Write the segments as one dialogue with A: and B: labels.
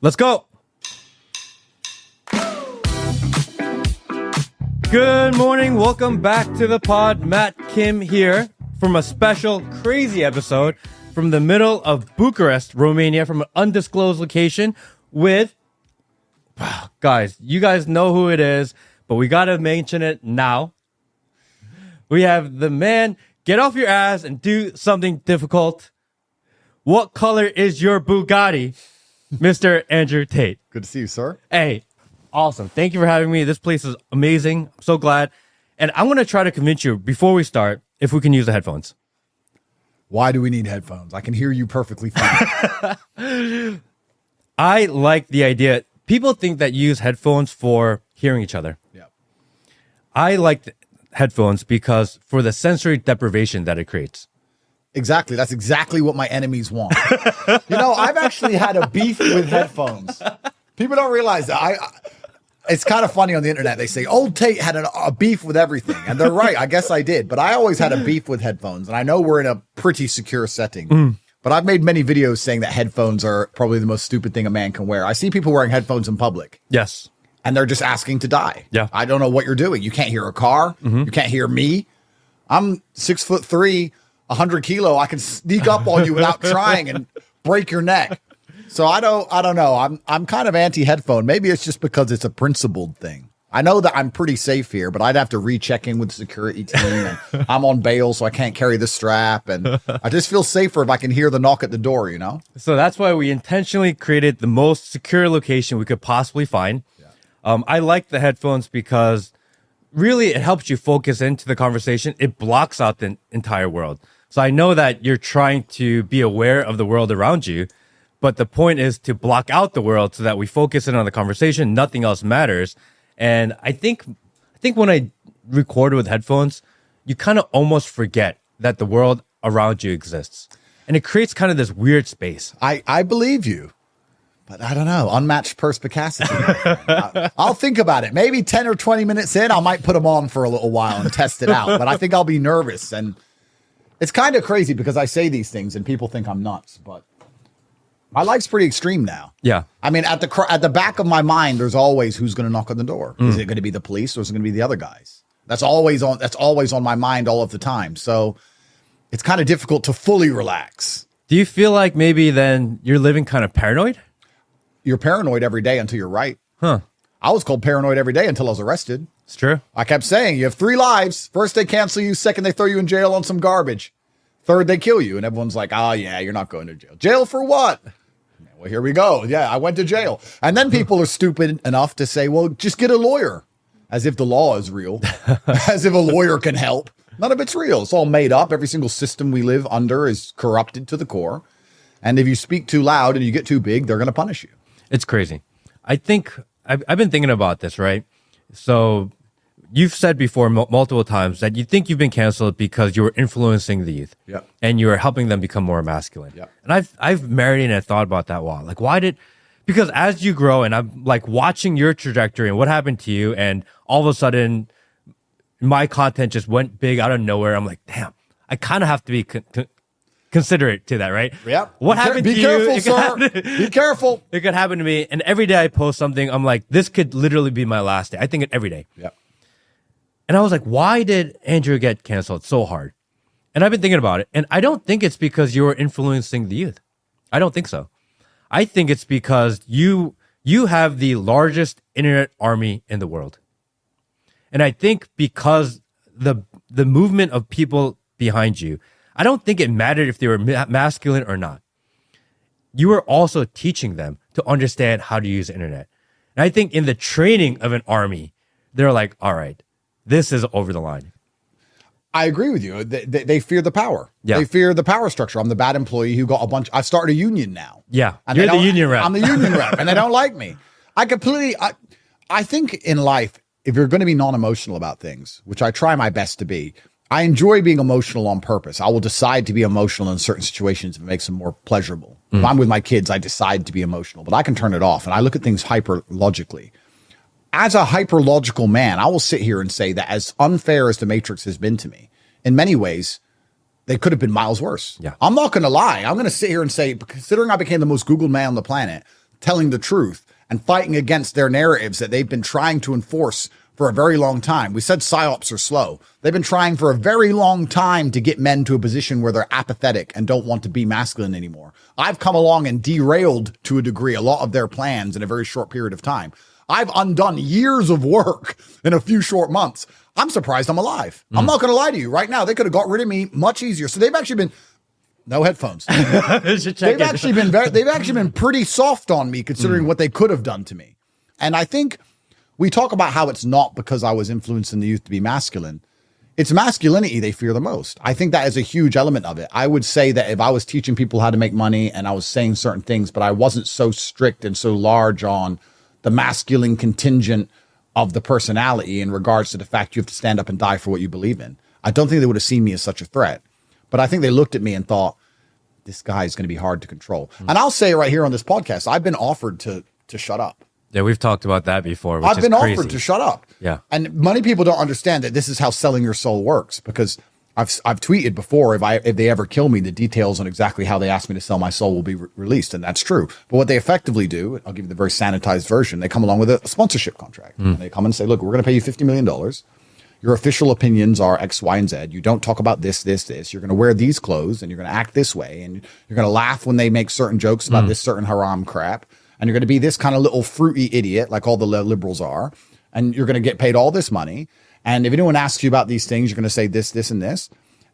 A: Let's go. Good morning. Welcome back to the pod. Matt Kim here from a special crazy episode from the middle of Bucharest, Romania, from an undisclosed location with, guys, you guys know who it is, but we got to mention it now. We have the man, get off your ass and do something difficult. What color is your Bugatti, Mr. Andrew Tate?
B: Good to see you, sir.
A: Hey, awesome. Thank you for having me. This place is amazing. I'm so glad. And I'm going to try to convince you before we start if we can use the headphones.
B: Why do we need headphones? I can hear you perfectly fine.
A: I like the idea. People think that you use headphones for hearing each other.
B: Yeah.
A: I like headphones because for the sensory deprivation that it creates.
B: Exactly. That's exactly what my enemies want. I've actually had a beef with headphones. People don't realize that. It's kind of funny on the internet. They say, old Tate had a beef with everything. And they're right. I guess I did. But I always had a beef with headphones. And I know we're in a pretty secure setting. But I've made many videos saying that headphones are probably the most stupid thing a man can wear. I see people wearing headphones in public.
A: Yes.
B: And they're just asking to die.
A: Yeah.
B: I don't know what you're doing. You can't hear a car. You can't hear me. I'm 6'3", 100 kilo. I can sneak up on you without trying and break your neck. So I don't know. I'm kind of anti-headphone. Maybe it's just because it's a principled thing. I know that I'm pretty safe here, but I'd have to recheck in with the security team. And I'm on bail, so I can't carry the strap. And I just feel safer if I can hear the knock at the door, you know?
A: So that's why we intentionally created the most secure location we could possibly find. Yeah. I like the headphones because really it helps you focus into the conversation. It blocks out the entire world. So I know that you're trying to be aware of the world around you, but the point is to block out the world so that we focus in on the conversation. Nothing else matters. And I think when I record with headphones, you kind of almost forget that the world around you exists. And it creates kind of this weird space.
B: I believe you, but I don't know. Unmatched perspicacity. I'll think about it. Maybe 10 or 20 minutes in, I might put them on for a little while and test it out. But I think I'll be nervous. And it's kind of crazy because I say these things and people think I'm nuts, but my life's pretty extreme now.
A: Yeah.
B: I mean, at the back of my mind, there's always who's going to knock on the door. Is it going to be the police or is it going to be the other guys? That's always on my mind all of the time. So it's kind of difficult to fully relax.
A: Do you feel like maybe then you're living kind of paranoid?
B: You're paranoid every day until you're right.
A: Huh.
B: I was called paranoid every day until I was arrested.
A: It's true.
B: I kept saying, you have 3 lives. First, they cancel you. Second, they throw you in jail on some garbage. Third, they kill you. And everyone's like, oh, yeah, you're not going to jail. Jail for what? Well, here we go. Yeah, I went to jail. And then people are stupid enough to say, well, just get a lawyer. As if the law is real. As if a lawyer can help. None of it's real. It's all made up. Every single system we live under is corrupted to the core. And if you speak too loud and you get too big, they're going to punish you.
A: It's crazy. I think I've been thinking about this, right? So you've said before multiple times that you think you've been canceled because you were influencing the youth.
B: Yep.
A: And you were helping them become more masculine.
B: Yep.
A: And I've marinated and thought about that a while. Like, because as you grow and I'm like watching your trajectory and what happened to you, and all of a sudden my content just went big out of nowhere. I'm like, damn, I kind of have to be considerate to that, right?
B: Yep.
A: What happened to you?
B: Be careful, sir. Be careful.
A: It could happen to me. And every day I post something, I'm like, this could literally be my last day. I think it every day.
B: Yep.
A: And I was like, why did Andrew get canceled so hard? And I've been thinking about it. And I don't think it's because you were influencing the youth. I don't think so. I think it's because you have the largest internet army in the world. And I think because the movement of people behind you, I don't think it mattered if they were masculine or not. You were also teaching them to understand how to use the internet. And I think in the training of an army, they're like, all right, this is over the line.
B: I agree with you. They fear the power.
A: Yeah.
B: They fear the power structure. I'm the bad employee who got I started a union now.
A: Yeah.
B: And
A: You're the union rep.
B: I'm the union rep and they don't like me. I think in life, if you're going to be non-emotional about things, which I try my best to be, I enjoy being emotional on purpose. I will decide to be emotional in certain situations if it makes them more pleasurable. If I'm with my kids, I decide to be emotional, but I can turn it off and I look at things hyper logically. As a hyper logical man, I will sit here and say that as unfair as the Matrix has been to me, in many ways, they could have been miles worse.
A: Yeah.
B: I'm not going to lie. I'm going to sit here and say, considering I became the most Googled man on the planet, telling the truth and fighting against their narratives that they've been trying to enforce for a very long time. We said psyops are slow. They've been trying for a very long time to get men to a position where they're apathetic and don't want to be masculine anymore. I've come along and derailed to a degree a lot of their plans in a very short period of time. I've undone years of work in a few short months. I'm surprised I'm alive. I'm not going to lie to you right now. They could have got rid of me much easier. So they've actually been no headphones. They've actually been pretty soft on me considering what they could have done to me. And I think we talk about how it's not because I was influencing the youth to be masculine. It's masculinity they fear the most. I think that is a huge element of it. I would say that if I was teaching people how to make money and I was saying certain things, but I wasn't so strict and so large on the masculine contingent of the personality in regards to the fact you have to stand up and die for what you believe in, I don't think they would have seen me as such a threat. But I think they looked at me and thought, this guy is going to be hard to control. And I'll say it right here on this podcast, I've been offered to shut up.
A: Yeah, we've talked about that before.
B: I've been offered to shut up.
A: Yeah.
B: And many people don't understand that this is how selling your soul works, because I've tweeted before, if they ever kill me, the details on exactly how they ask me to sell my soul will be released. And that's true. But what they effectively do, I'll give you the very sanitized version. They come along with a sponsorship contract. And they come and say, look, we're going to pay you $50 million. Your official opinions are X, Y, and Z. You don't talk about this. You're going to wear these clothes and you're going to act this way. And you're going to laugh when they make certain jokes about this certain haram crap. And you're going to be this kind of little fruity idiot like all the liberals are. And you're going to get paid all this money. And if anyone asks you about these things, you're going to say this, this, and this.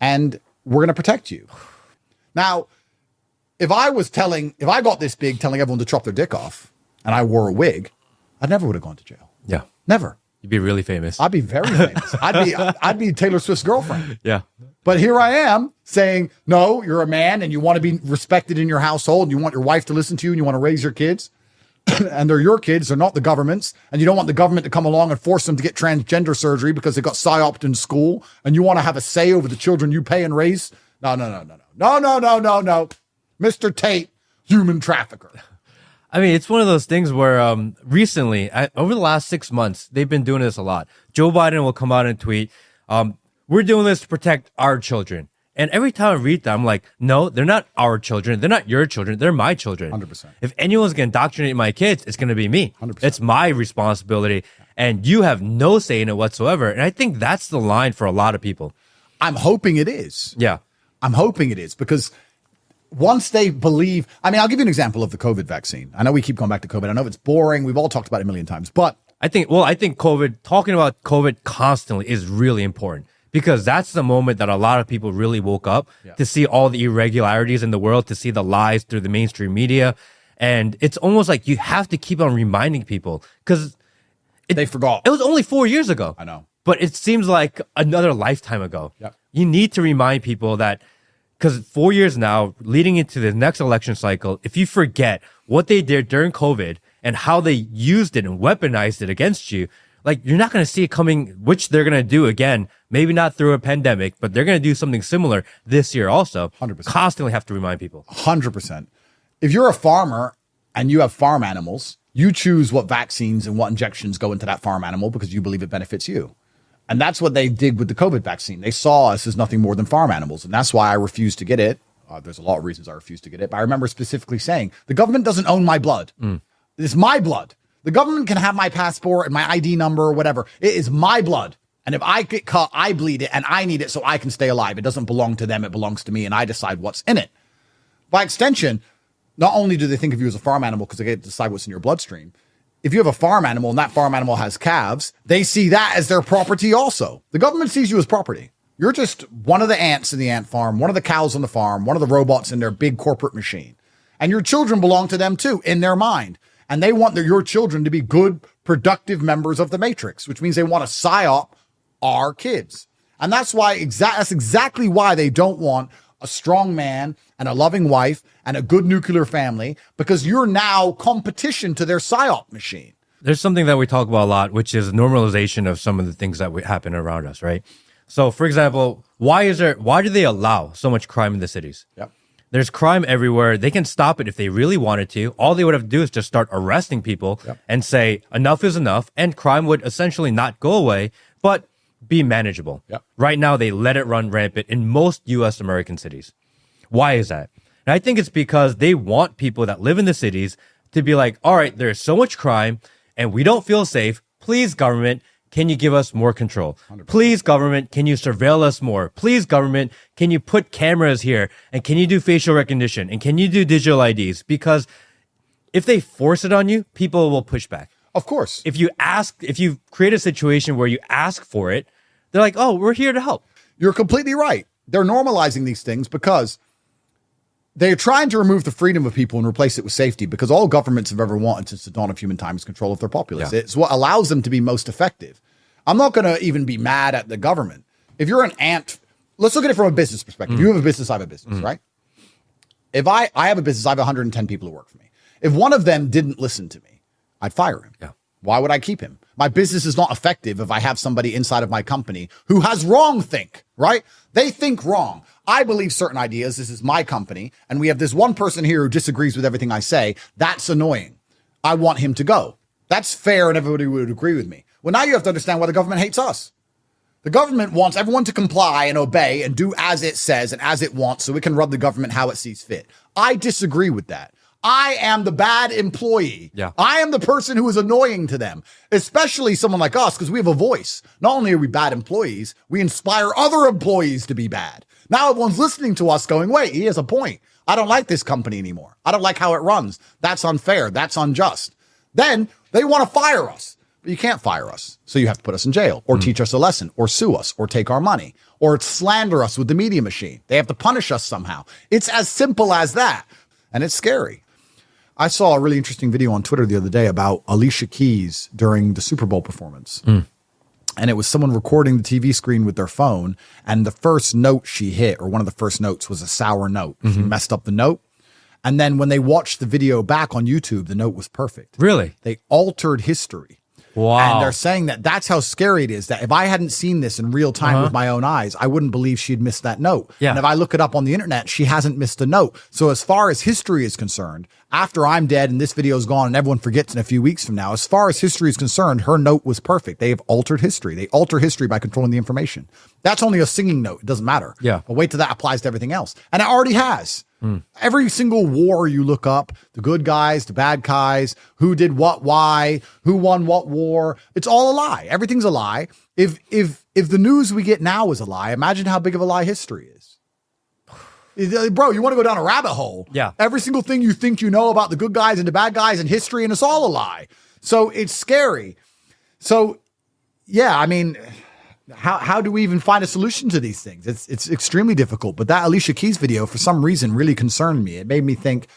B: And we're going to protect you. Now, if I got this big telling everyone to chop their dick off and I wore a wig, I never would have gone to jail.
A: Yeah.
B: Never.
A: You'd be really famous.
B: I'd be very famous. I'd be Taylor Swift's girlfriend.
A: Yeah.
B: But here I am saying, no, you're a man and you want to be respected in your household and you want your wife to listen to you and you want to raise your kids. And they're your kids, they're not the government's. And you don't want the government to come along and force them to get transgender surgery because they got psyoped in school. And you want to have a say over the children you pay and raise. No. Mr. Tate, human trafficker.
A: I mean, it's one of those things where recently, over the last 6 months, they've been doing this a lot. Joe Biden will come out and tweet, we're doing this to protect our children. And every time I read that, I'm like, no, they're not our children. They're not your children. They're my children.
B: 100%.
A: If anyone's going to indoctrinate my kids, it's going to be me.
B: 100%.
A: It's my responsibility. And you have no say in it whatsoever. And I think that's the line for a lot of people.
B: I'm hoping it is.
A: Yeah.
B: I'm hoping it is because once they believe, I mean, I'll give you an example of the COVID vaccine. I know we keep going back to COVID. I know it's boring. We've all talked about it a million times, but
A: I think talking about COVID constantly is really important. Because that's the moment that a lot of people really woke up to see all the irregularities in the world, to see the lies through the mainstream media. And it's almost like you have to keep on reminding people because
B: they forgot.
A: It was only 4 years ago.
B: I know.
A: But it seems like another lifetime ago.
B: Yep.
A: You need to remind people that because 4 years now, leading into the next election cycle, if you forget what they did during COVID and how they used it and weaponized it against you, like you're not going to see it coming, which they're going to do again, maybe not through a pandemic, but they're going to do something similar this year also.
B: 100%.
A: Constantly have to remind people.
B: 100%. If you're a farmer and you have farm animals, you choose what vaccines and what injections go into that farm animal because you believe it benefits you. And that's what they did with the COVID vaccine. They saw us as nothing more than farm animals. And that's why I refused to get it. There's a lot of reasons I refused to get it. But I remember specifically saying, the government doesn't own my blood. It's my blood. The government can have my passport and my ID number or whatever. It is my blood. And if I get cut, I bleed it and I need it so I can stay alive. It doesn't belong to them. It belongs to me and I decide what's in it. By extension, not only do they think of you as a farm animal because they get to decide what's in your bloodstream, if you have a farm animal and that farm animal has calves, they see that as their property also. The government sees you as property. You're just one of the ants in the ant farm, one of the cows on the farm, one of the robots in their big corporate machine. And your children belong to them too, in their mind. And they want your children to be good, productive members of the matrix, which means they want to psyop our kids. And that's why that's exactly why they don't want a strong man and a loving wife and a good nuclear family, because you're now competition to their psyop machine.
A: There's something that we talk about a lot, which is normalization of some of the things that happen around us, right? So, for example, why do they allow so much crime in the cities?
B: Yep.
A: There's crime everywhere. They can stop it if they really wanted to. All they would have to do is just start arresting people and say enough is enough, and crime would essentially not go away, but be manageable.
B: Yep.
A: Right now, they let it run rampant in most U.S. American cities. Why is that? And I think it's because they want people that live in the cities to be like, all right, there's so much crime and we don't feel safe. Please, government, can you give us more control? 100%. Please, government, can you surveil us more? Please, government, can you put cameras here? And can you do facial recognition? And can you do digital IDs? Because if they force it on you, people will push back.
B: Of course.
A: If you create a situation where you ask for it, they're like, oh, we're here to help.
B: You're completely right. They're normalizing these things because they're trying to remove the freedom of people and replace it with safety, because all governments have ever wanted since the dawn of human time is control of their populace. Yeah. It's what allows them to be most effective. I'm not going to even be mad at the government. If you're an ant, let's look at it from a business perspective. You have a business, I have a business, right? If I have a business, I have 110 people who work for me. If one of them didn't listen to me, I'd fire him.
A: Yeah.
B: Why would I keep him? My business is not effective if I have somebody inside of my company who has wrong think, right? They think wrong. I believe certain ideas. This is my company. And we have this one person here who disagrees with everything I say. That's annoying. I want him to go. That's fair and everybody would agree with me. Well, now you have to understand why the government hates us. The government wants everyone to comply and obey and do as it says and as it wants so it can run the government how it sees fit. I disagree with that. I am the bad employee.
A: Yeah.
B: I am the person who is annoying to them, especially someone like us, because we have a voice. Not only are we bad employees, we inspire other employees to be bad. Now everyone's listening to us going, wait, he has a point. I don't like this company anymore. I don't like how it runs. That's unfair. That's unjust. Then they want to fire us, but you can't fire us. So you have to put us in jail or teach us a lesson or sue us or take our money or slander us with the media machine. They have to punish us somehow. It's as simple as that. And it's scary. I saw a really interesting video on Twitter the other day about Alicia Keys during the Super Bowl performance. And it was someone recording the TV screen with their phone. And the first note she hit, or one of the first notes, was a sour note. She messed up the note. And then when they watched the video back on YouTube, the note was perfect.
A: Really?
B: They altered history.
A: Wow.
B: And they're saying that that's how scary it is, that if I hadn't seen this in real time with my own eyes, I wouldn't believe she'd missed that note.
A: Yeah.
B: And if I look it up on the internet, she hasn't missed a note. So as far as history is concerned, after I'm dead and this video is gone and everyone forgets in a few weeks from now, as far as history is concerned, her note was perfect. They have altered history. They alter history by controlling the information. That's only a singing note. It doesn't matter.
A: Yeah.
B: But wait till that applies to everything else. And it already has. Every single war you look up, the good guys, the bad guys, who did what, why, who won what war, it's all a lie. Everything's a lie. If the news we get now is a lie, imagine how big of a lie history is. Bro, you want to go down a rabbit hole.
A: Yeah.
B: Every single thing you think you know about the good guys and the bad guys in history, and it's all a lie. So it's scary. So, yeah, I mean, how do we even find a solution to these things? It's extremely difficult. But that Alicia Keys video, for some reason, really concerned me. It made me think,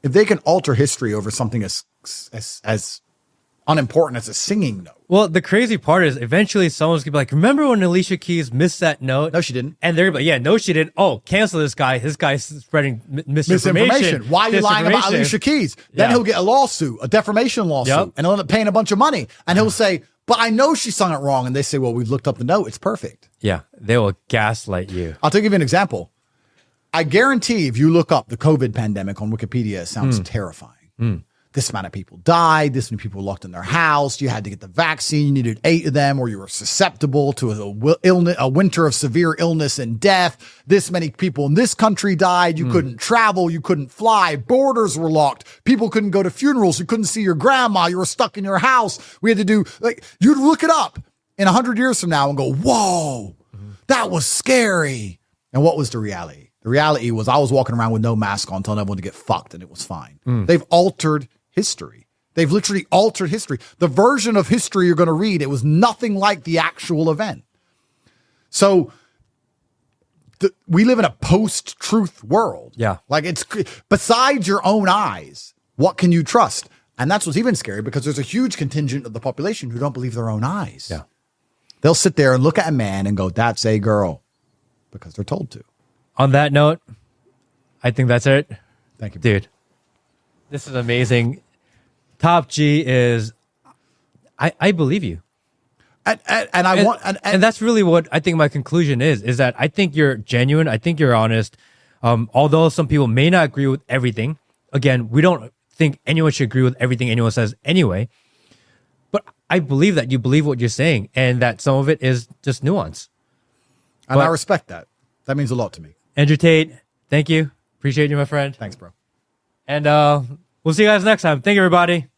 B: if they can alter history over something as unimportant as a singing note.
A: Well, the crazy part is eventually someone's gonna be like, remember when Alicia Keys missed that note?
B: No, she didn't.
A: And they're like, yeah, no, she didn't. Oh, cancel this guy. This guy's spreading misinformation.
B: Why are you lying about Alicia Keys? Then he'll get a lawsuit, a defamation lawsuit, and he'll end up paying a bunch of money. And he'll say, but I know she sung it wrong. And they say, well, we've looked up the note. It's perfect.
A: Yeah, they will gaslight you.
B: I'll give you an example. I guarantee if you look up the COVID pandemic on Wikipedia, it sounds terrifying. This amount of people died. This many people were locked in their house. You had to get the vaccine. You needed 8 of them, or you were susceptible to a winter of severe illness and death. This many people in this country died. You couldn't travel. You couldn't fly. Borders were locked. People couldn't go to funerals. You couldn't see your grandma. You were stuck in your house. We had to do, like, you'd look it up in 100 years from now and go, whoa, that was scary. And what was the reality? The reality was I was walking around with no mask on, telling everyone to get fucked, and it was fine. They've altered history. They've literally altered history. The version of history you're going to read, it was nothing like the actual event. So we live in a post-truth world.
A: Yeah.
B: Like, it's besides your own eyes, what can you trust? And that's what's even scary, because there's a huge contingent of the population who don't believe their own eyes.
A: Yeah.
B: They'll sit there and look at a man and go, that's a girl, because they're told to.
A: On that note, I think that's it.
B: Thank you,
A: dude. This is amazing. Top G is, I believe you.
B: And
A: that's really what I think my conclusion is that I think you're genuine. I think you're honest. Although some people may not agree with everything. Again, we don't think anyone should agree with everything anyone says anyway. But I believe that you believe what you're saying, and that some of it is just nuance.
B: And I respect that. That means a lot to me.
A: Andrew Tate, thank you. Appreciate you, my friend.
B: Thanks, bro.
A: And We'll see you guys next time. Thank you, everybody.